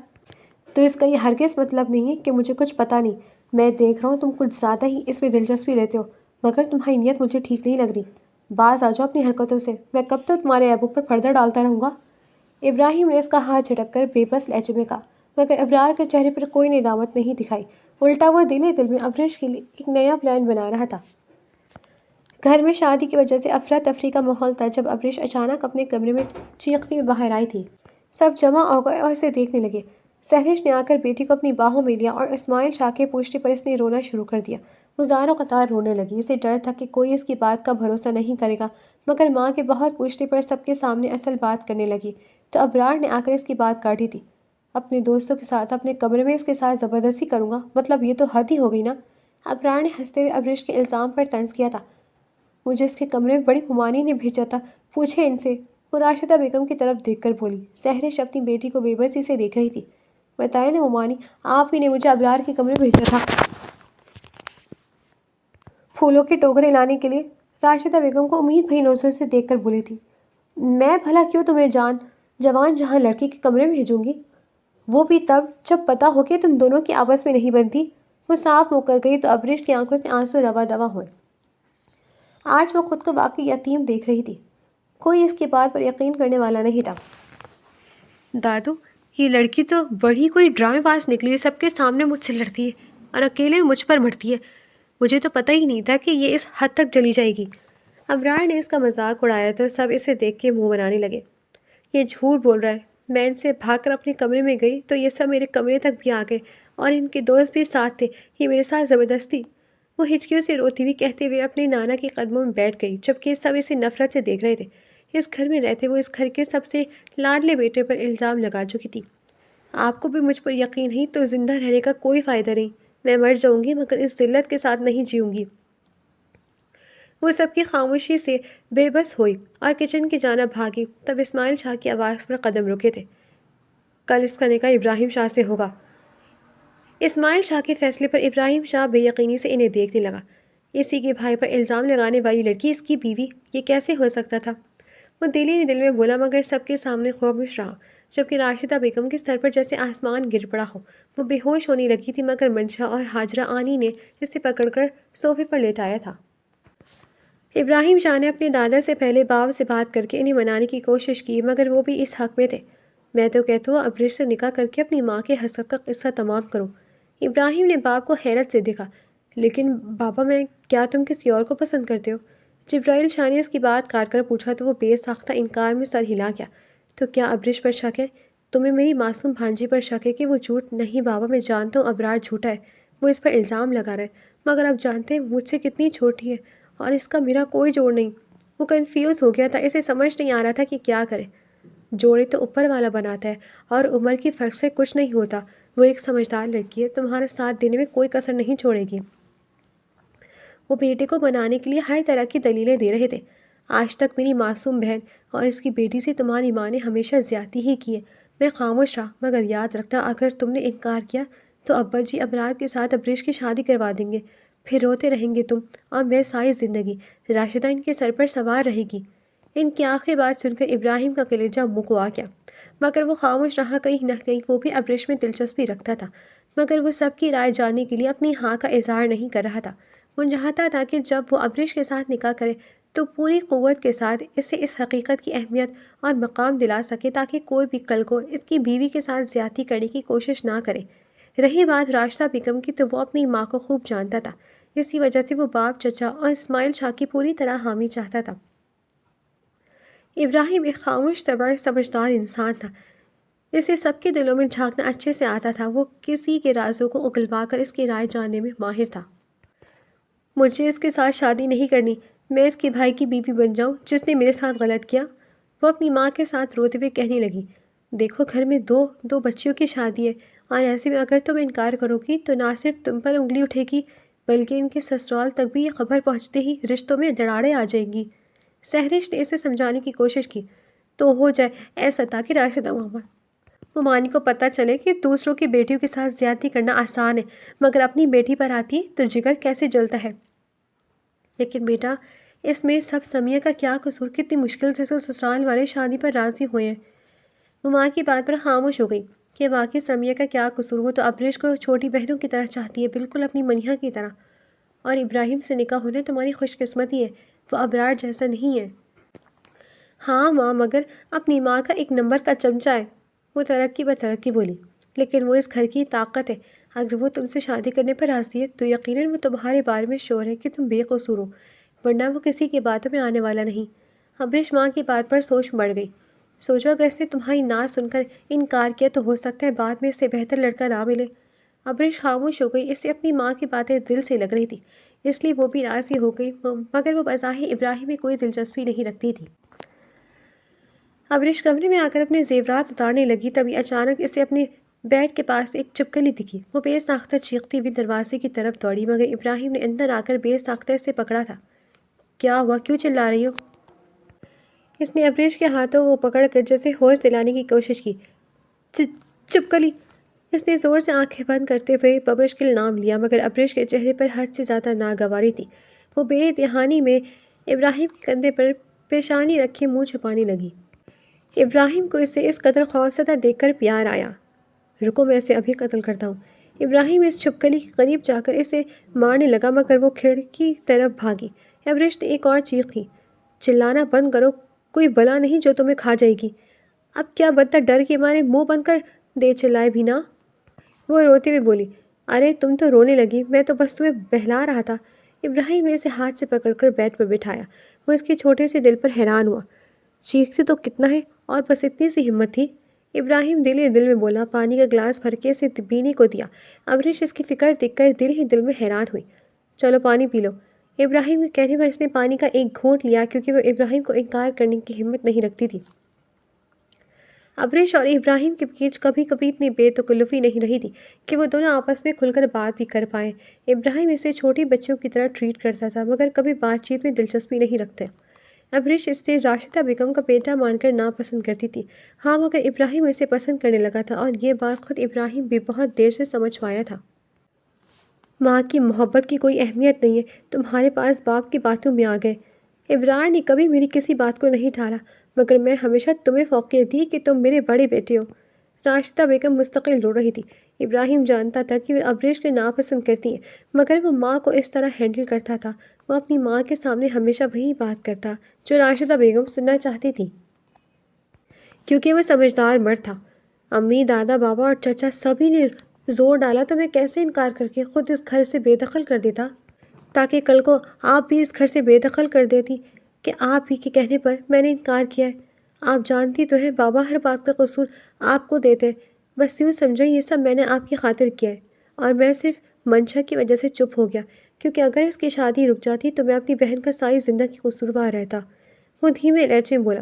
تو اس کا یہ ہرگز مطلب نہیں ہے کہ مجھے کچھ پتہ نہیں۔ میں دیکھ رہا ہوں تم کچھ زیادہ ہی اس میں دلچسپی لیتے ہو، مگر تمہاری نیت مجھے ٹھیک نہیں لگ رہی۔ باز آ جاؤ اپنی حرکتوں سے، میں کب تک تمہارے عیبوں پر پردہ ڈالتا رہوں گا؟ ابراہیم نے اس کا ہاتھ جھٹک کر بے بس لہجے میں کہا، مگر ابرار کے چہرے پر کوئی ندامت نہیں دکھائی، الٹا وہ دل میں ابریش کے لیے ایک نیا پلان بنا رہا تھا۔ گھر میں شادی کی وجہ سے افراتفری کا ماحول تھا جب ابریش اچانک اپنے کمرے میں چیختی ہوئی باہر آئی تھی۔ سب جمع ہو گئے اور اسے دیکھنے لگے۔ سہرش نے آ کر بیٹی کو اپنی باہوں میں لیا اور اسماعیل شاہ کے پوچھنے پر اس نے رونا شروع کر دیا۔ وہ زاروں قطار رونے لگی۔ اسے ڈر تھا کہ کوئی اس کی بات کا بھروسہ نہیں کرے گا، مگر ماں کے بہت پوچھنے پر سب کے سامنے اصل بات کرنے لگی تو ابرار نے آ کر اس کی بات کاٹی تھی۔ اپنے دوستوں کے ساتھ اپنے کمرے میں اس کے ساتھ زبردستی کروں گا، مطلب یہ تو حد ہی ہو گئی نا۔ ابرار نے ہنستے ہوئے ابریش کے الزام پر طنز کیا تھا۔ مجھے اس کے کمرے میں بڑی ممانی نے بھیجا تھا، پوچھے ان سے۔ وہ راشدہ بیگم کی طرف دیکھ کر بولی۔ سہرش اپنی بیٹی کو بے بسی سے دیکھ رہی تھی۔ بتائے نا ممانی، آپ ہی نے مجھے ابرار کے کمرے میں بھیجا تھا پھولوں کے ٹوکرے لانے کے لیے۔ راشدہ بیگم کو امید بھری نظروں سے دیکھ کر بولی تھی، میں بھلا کیوں تمہیں جوان جہاں لڑکی کے کمرے میں بھیجوں گی، وہ بھی تب جب پتہ ہو کہ تم دونوں کی آپس میں نہیں بنتی۔ وہ صاف مکر گئی تو ابریش کی آنکھوں سے آنسو روا دوا ہوئے۔ آج وہ خود کو واقعی یتیم دیکھ رہی تھی۔ کوئی اس کی بات پر یقین کرنے والا نہیں تھا۔ دادو، یہ لڑکی تو بڑی کوئی ڈرامے باز نکلی ہے، سب کے سامنے مجھ سے لڑتی ہے اور اکیلے میں مجھ پر مرتی ہے۔ مجھے تو پتہ ہی نہیں تھا کہ یہ اس حد تک چلی جائے گی۔ ابرار نے اس کا مذاق اڑایا تو سب اسے دیکھ کے منہ بنانے لگے۔ یہ جھوٹ بول رہا ہے، میں ان سے بھاگ کر اپنے کمرے میں گئی تو یہ سب میرے کمرے تک بھی آ گئے اور ان کے دوست بھی ساتھ تھے، یہ میرے ساتھ زبردستی۔ وہ ہچکیوں سے روتی ہوئی کہتے ہوئے اپنے نانا کے قدموں میں بیٹھ گئی، جبکہ سب اسے نفرت سے دیکھ رہے تھے۔ اس گھر میں رہتے وہ اس گھر کے سب سے لاڈلے بیٹے پر الزام لگا چکی تھی۔ آپ کو بھی مجھ پر یقین نہیں تو زندہ رہنے کا کوئی فائدہ نہیں، میں مر جاؤں گی مگر اس ذلت کے ساتھ نہیں جیوں گی۔ وہ سب کی خاموشی سے بے بس ہوئی اور کچن کی جانب بھاگی، تب اسماعیل شاہ کی آواز پر قدم رکے تھے۔ کل اس کا نکاح ابراہیم شاہ سے ہوگا۔ اسماعیل شاہ کے فیصلے پر ابراہیم شاہ بے یقینی سے انہیں دیکھنے لگا۔ اسی کے بھائی پر الزام لگانے والی لڑکی اس کی بیوی، یہ کیسے ہو سکتا تھا؟ وہ دل ہی دل میں بولا مگر سب کے سامنے خاموش رہا، جبکہ راشدہ بیگم کے سر پر جیسے آسمان گر پڑا ہو۔ وہ بے ہوش ہونے لگی تھی مگر منشا اور حاجرہ آنی نے اسے پکڑ کر صوفے پر لیٹایا تھا۔ ابراہیم شاہ نے اپنے دادا سے پہلے باب سے بات کر کے انہیں منانے کی کوشش کی مگر وہ بھی اس حق میں تھے۔ میں تو کہتا ہوں ابریش سے نکاح کر کے اپنی ماں کے حسرت کا قصہ تمام کرو۔ ابراہیم نے باپ کو حیرت سے دیکھا۔ لیکن بابا، میں کیا تم کسی اور کو پسند کرتے ہو؟ جبرائیل شاہ نے اس کی بات کاٹ کر پوچھا تو وہ بے ساختہ انکار میں سر ہلا گیا۔ تو کیا ابریش پر شک ہے؟ تمہیں میری معصوم بھانجی پر شک ہے کہ وہ جھوٹ؟ نہیں بابا، میں جانتا ہوں ابرار جھوٹا ہے، وہ اس پر الزام لگا رہا ہے، مگر اب جانتے ہیں مجھ سے کتنی چھوٹی ہے اور اس کا میرا کوئی جوڑ نہیں۔ وہ کنفیوز ہو گیا تھا، اسے سمجھ نہیں آ رہا تھا کہ کیا کرے۔ جوڑے تو اوپر والا بناتا ہے اور عمر کے فرق سے کچھ نہیں ہوتا۔ وہ ایک سمجھدار لڑکی ہے، تمہارا ساتھ دینے میں کوئی کسر نہیں چھوڑے گی۔ وہ بیٹے کو منانے کے لیے ہر طرح کی دلیلیں دے رہے تھے۔ آج تک میری معصوم بہن اور اس کی بیٹی سے تمہاری ماں نے ہمیشہ زیادتی ہی کی ہے۔ میں خاموش رہا، مگر یاد رکھنا اگر تم نے انکار کیا تو ابا جی ابرار کے ساتھ ابریش کی شادی کروا دیں گے، پھر روتے رہیں گے تم اور میں ساری زندگی۔ راشدہ ان کے سر پر سوار رہے گی۔ ان کی آخری بات سن کر ابراہیم کا کلیجہ مکوا گیا، مگر وہ خاموش رہا۔ کہیں نہ کہیں وہ بھی ابریش میں دلچسپی رکھتا تھا، مگر وہ سب کی رائے جاننے کے لیے اپنی ہاں کا اظہار نہیں کر رہا تھا۔ وہ چاہتا تھا کہ جب وہ ابریش کے ساتھ نکاح کرے تو پوری قوت کے ساتھ اسے اس حقیقت کی اہمیت اور مقام دلا سکے تاکہ کوئی بھی کل کو اس کی بیوی کے ساتھ زیادتی کرنے کی کوشش نہ کرے۔ رہی بات راشدہ بیگم کی تو وہ اپنی ماں کو خوب جانتا تھا، اسی وجہ سے وہ باپ، چچا اور اسماعیل شاہ کی پوری طرح حامی چاہتا تھا۔ ابراہیم ایک خاموش طبع سمجھدار انسان تھا، اسے سب کے دلوں میں جھانکنا اچھے سے آتا تھا۔ وہ کسی کے رازوں کو اگلوا کر اس کی رائے جاننے میں ماہر تھا۔ مجھے اس کے ساتھ شادی نہیں کرنی، میں اس کے بھائی کی بیوی بن جاؤں جس نے میرے ساتھ غلط کیا، وہ اپنی ماں کے ساتھ روتے ہوئے کہنے لگی۔ دیکھو گھر میں دو بچیوں کی شادی ہے، اور ایسے میں اگر تم انکار کرو گی تو نہ صرف تم پر انگلی اٹھے گی بلکہ ان کے سسرال تک بھی یہ خبر پہنچتے ہی رشتوں میں دراڑیں آ جائیں گی۔ سہرش نے اسے سمجھانے کی کوشش کی، تو ہو جائے ایسا تاکہ راشدہ ممانی کو پتہ چلے کہ دوسروں کی بیٹیوں کے ساتھ زیادتی کرنا آسان ہے، مگر اپنی بیٹی پر آتی ہے تو جگر کیسے جلتا ہے۔ لیکن بیٹا، اس میں سب سمیہ کا کیا قصور؟ کتنی مشکل سے سسرال والے شادی پر راضی ہوئے ہیں۔ وہ ماں کی بات پر خاموش ہو گئی کہ واقعی سمیہ کا کیا قصور؟ وہ تو ابریش کو چھوٹی بہنوں کی طرح چاہتی ہے، بالکل اپنی منیہا کی طرح، اور ابراہیم سے نکاح ہونا تمہاری خوش قسمتی ہے، وہ ابرار جیسا نہیں ہے۔ ہاں ماں، مگر اپنی ماں کا ایک نمبر کا چمچہ ہے، وہ ترقی بہ ترقی بولی، لیکن وہ اس گھر کی طاقت ہے۔ اگر وہ تم سے شادی کرنے پر راضی ہے تو یقیناً وہ تمہارے بارے میں شور ہے کہ تم بے قصور ہو، ورنہ وہ کسی کی باتوں میں آنے والا نہیں۔ ابریش ماں کی بات پر سوچ بڑھ گئی، سوچا اگر اس نے تمہاری نہ سن کر انکار کیا تو ہو سکتا ہے بعد میں اس سے بہتر لڑکا نہ ملے۔ ابریش خاموش ہو گئی، اس سے اپنی ماں کی باتیں دل سے لگ رہی تھی، اس لیے وہ بھی راضی ہو گئی، مگر وہ بظاہر ابراہیم میں کوئی دلچسپی نہیں رکھتی تھی۔ ابریش کمرے میں آ کر اپنے زیورات اتارنے لگی، تبھی اچانک اسے اپنے بیڈ کے پاس ایک چپکلی دکھی۔ وہ بے ساختہ چیختی ہوئی دروازے کی طرف دوڑی، مگر ابراہیم نے اندر آ کر بے ساختہ اسے پکڑا تھا۔ کیا ہوا؟ کیوں چلا رہی ہو؟ اس نے ابریش کے ہاتھوں کو پکڑ کر جیسے ہوش دلانے کی کوشش کی۔ چپکلی! اس نے زور سے آنکھیں بند کرتے ہوئے بمشکل نام لیا، مگر ابریش کے چہرے پر حد سے زیادہ ناگواری تھی۔ وہ بے دہانی میں ابراہیم کے کندھے پر پیشانی رکھے منہ چھپانے لگی۔ ابراہیم کو اسے اس قدر خوفزدہ دیکھ کر پیار آیا۔ رکو، میں اسے ابھی قتل کرتا ہوں۔ ابراہیم اس چھپکلی کے قریب جا کر اسے مارنے لگا، مگر وہ کھڑکی طرف بھاگی۔ ابریش نے ایک اور چیخ کی۔ چلانا بند کرو، کوئی بلا نہیں جو تمہیں کھا جائے گی۔ اب کیا بدتر ڈر کے مارے منہ بند کر دے، چلائے بھی نہ۔ وہ روتے ہوئے بولی۔ ارے تم تو رونے لگی، میں تو بس تمہیں بہلا رہا تھا۔ ابراہیم نے اسے ہاتھ سے پکڑ کر بیڈ پر بٹھایا۔ وہ اس کے چھوٹے سے دل پر حیران ہوا۔ چیختی تو کتنا ہے، اور بس اتنی سی ہمت تھی۔ ابراہیم دل ہی دل میں بولا۔ پانی کا گلاس بھر کے اسے پینے کو دیا۔ ابریش اس کی فکر دیکھ کر دل ہی دل میں حیران ہوئی۔ چلو پانی پی لو۔ ابراہیم کے کہنے پر اس نے پانی کا ایک گھونٹ لیا، کیونکہ وہ ابراہیم کو انکار کرنے کی ہمت نہیں رکھتی تھی۔ ابریش اور ابراہیم کے بیچ کبھی کبھی اتنی بے تکلفی نہیں رہی تھی کہ وہ دونوں آپس میں کھل کر بات بھی کر پائیں۔ ابراہیم اسے چھوٹی بچیوں کی طرح ٹریٹ کرتا تھا، مگر کبھی بات چیت میں دلچسپی نہیں رکھتے۔ ابریش اس سے راشدہ بیگم کا بیٹا مان کر ناپسند کرتی تھی، ہاں، مگر ابراہیم اسے پسند کرنے لگا تھا، اور یہ بات خود ابراہیم بھی بہت دیر سے سمجھ پایا تھا۔ ماں کی محبت کی کوئی اہمیت نہیں ہے، تمہارے پاس باپ کی باتوں میں آ گئے۔ ابرار نے کبھی میری کسی بات کو نہیں ٹالا، مگر میں ہمیشہ تمہیں فوقیت دی کہ تم میرے بڑے بیٹے ہو۔ راشدہ بیگم مستقل رو رہی تھی۔ ابراہیم جانتا تھا کہ وہ ابریش کو ناپسند کرتی ہے، مگر وہ ماں کو اس طرح ہینڈل کرتا تھا۔ وہ اپنی ماں کے سامنے ہمیشہ وہی بات کرتا جو راشدہ بیگم سننا چاہتی تھی، کیونکہ وہ سمجھدار مرد تھا۔ امی، دادا، بابا اور چچا سبھی نے زور ڈالا تو میں کیسے انکار کر کے خود اس گھر سے بے دخل کر دیتا، تاکہ کل کو آپ بھی اس گھر سے بے دخل کر دیتی کہ آپ ہی کے کہنے پر میں نے انکار کیا ہے۔ آپ جانتی تو ہیں بابا ہر بات کا قصور آپ کو دیتے، بس یوں سمجھیں یہ سب میں نے آپ کی خاطر کیا ہے، اور میں صرف منشا کی وجہ سے چپ ہو گیا، کیونکہ اگر اس کی شادی رک جاتی تو میں اپنی بہن کا ساری زندگی قصوروار رہتا۔ وہ دھیمے لہجے میں بولا۔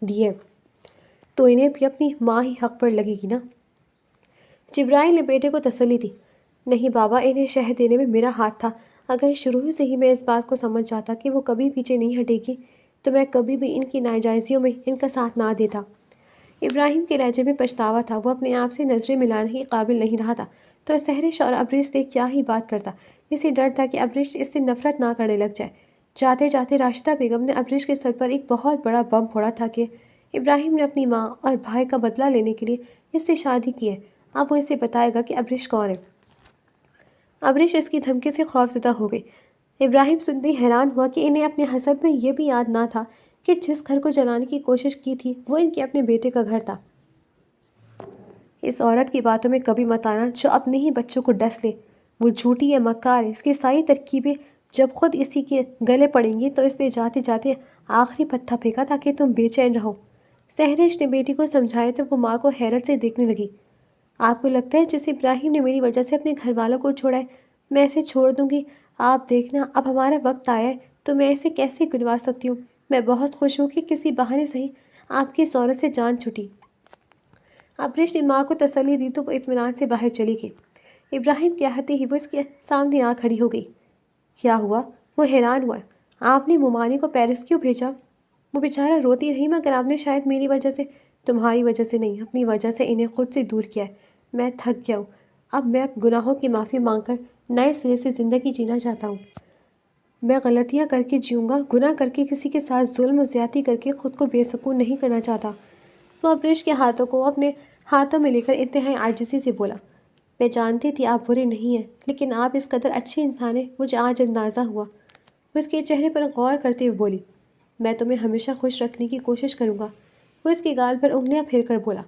دی ہے تو انہیں بھی اپنی ماں ہی حق پر لگے گی نا۔ جبرائیل نے بیٹے کو تسلی دی۔ نہیں بابا، انہیں شہد دینے میں میرا ہاتھ تھا۔ اگر شروع سے ہی میں اس بات کو سمجھ جاتا کہ وہ کبھی پیچھے نہیں ہٹے گی تو میں کبھی بھی ان کی ناجائزیوں میں ان کا ساتھ نہ دیتا۔ ابراہیم کے لہجے میں پچھتاوا تھا، وہ اپنے آپ سے نظریں ملانے کے قابل نہیں رہا تھا تو سحرش اور ابریش سے کیا ہی بات کرتا۔ اسی ڈر تھا کہ ابریش اس سے نفرت نہ کرنے لگ جائے۔ جاتے جاتے راشدہ بیگم نے ابریش کے سر پر ایک بہت بڑا بم پھوڑا تھا کہ ابراہیم نے اپنی ماں اور بھائی کا بدلہ لینے کے لیے اس سے شادی کی ہے۔ اب وہ اسے بتائے گا کہ ابریش کون ہے۔ ابریش اس کی دھمکی سے خوفزدہ ہو گئی۔ ابراہیم سنتے ہی حیران ہوا کہ انہیں اپنے حسد میں یہ بھی یاد نہ تھا کہ جس گھر کو جلانے کی کوشش کی تھی وہ ان کے اپنے بیٹے کا گھر تھا۔ اس عورت کی باتوں میں کبھی مت آنا جو اپنے ہی بچوں کو ڈس لے۔ وہ جھوٹی ہے، مکار ہے۔ اس کی ساری ترکیبیں جب خود اسی کے گلے پڑیں گی تو اس نے جاتے جاتے آخری پتھر پھینکا تاکہ تم بے چین رہو۔ سحرش نے بیٹی کو سمجھایا تو وہ ماں کو حیرت سے دیکھنے لگی۔ آپ کو لگتا ہے جس ابراہیم نے میری وجہ سے اپنے گھر والوں کو چھوڑا ہے میں اسے چھوڑ دوں گی؟ آپ دیکھنا اب ہمارا وقت آیا ہے تو میں اسے کیسے گنوا سکتی ہوں؟ میں بہت خوش ہوں کہ کسی بہانے سے ہی آپ کی اس عورت سے جان چھٹی۔ ابریش نے ماں کو تسلی دی تو وہ اطمینان سے باہر چلی گئی۔ ابراہیم کہتے ہی وہ اس کے سامنے آ کھڑی ہو گئی۔ کیا ہوا؟ وہ حیران ہوا۔ آپ نے مومانی کو پیرس کیوں بھیجا؟ وہ بیچارہ روتی رہی مگر آپ نے شاید میری وجہ سے، تمہاری وجہ سے نہیں، اپنی وجہ سے انہیں خود سے دور کیا ہے۔ میں تھک گیا ہوں۔ اب میں گناہوں کی معافی مانگ کر نئے سرے سے زندگی جینا چاہتا ہوں۔ میں غلطیاں کر کے جیوں گا، گناہ کر کے، کسی کے ساتھ ظلم و زیادتی کر کے خود کو بے سکون نہیں کرنا چاہتا۔ وہ ابریش کے ہاتھوں کو اپنے ہاتھوں میں لے کر انتہائی عاجزی سے بولا۔ میں جانتی تھی آپ برے نہیں ہیں لیکن آپ اس قدر اچھے انسان ہیں، مجھے آج اندازہ ہوا۔ وہ اس کے چہرے پر غور کرتے ہوئے بولی، میں تمہیں ہمیشہ خوش رکھنے کی کوشش کروں گا۔ وہ اس کے گال پر انگلیاں پھیر کر بولا،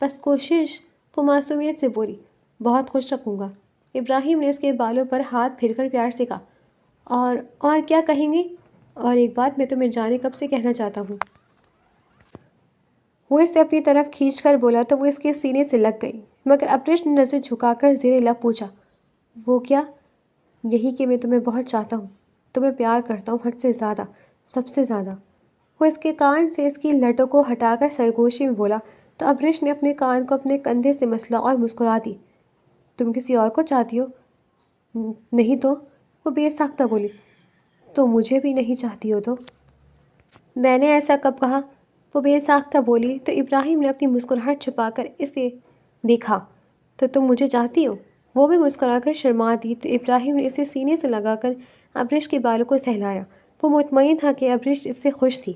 بس کوشش؟ وہ معصومیت سے بولی، بہت خوش رکھوں گا۔ ابراہیم نے اس کے بالوں پر ہاتھ پھیر کر پیار سے کہا، اور کیا کہیں گے؟ اور ایک بات میں تمہیں جانے کب سے کہنا چاہتا ہوں۔ وہ اسے اپنی طرف کھینچ کر بولا تو وہ اس کے سینے سے لگ گئی، مگر ابریش نے نظر جھکا کر زیر لب پوچھا، وہ کیا؟ یہی کہ میں تمہیں بہت چاہتا ہوں، تمہیں پیار کرتا ہوں، حد سے زیادہ، سب سے زیادہ۔ وہ اس کے کان سے اس کی لٹوں کو ہٹا کر سرگوشی میں بولا تو ابریش نے اپنے کان کو اپنے کندھے سے مسلا اور مسکرا دی۔ تم کسی اور کو چاہتی ہو؟ نہیں تو، وہ بے ساختہ بولی۔ تو مجھے بھی نہیں چاہتی ہو تو؟ میں نے ایسا کب کہا؟ وہ بے ساختہ بولی تو ابراہیم نے اپنی مسکراہٹ چھپا کر اسے دیکھا۔ تو تم مجھے چاہتی ہو؟ وہ بھی مسکرا کر شرما دی تو ابراہیم نے اسے سینے سے لگا کر ابریش کے بالوں کو سہلایا۔ وہ مطمئن تھا کہ ابریش اس سے خوش تھی۔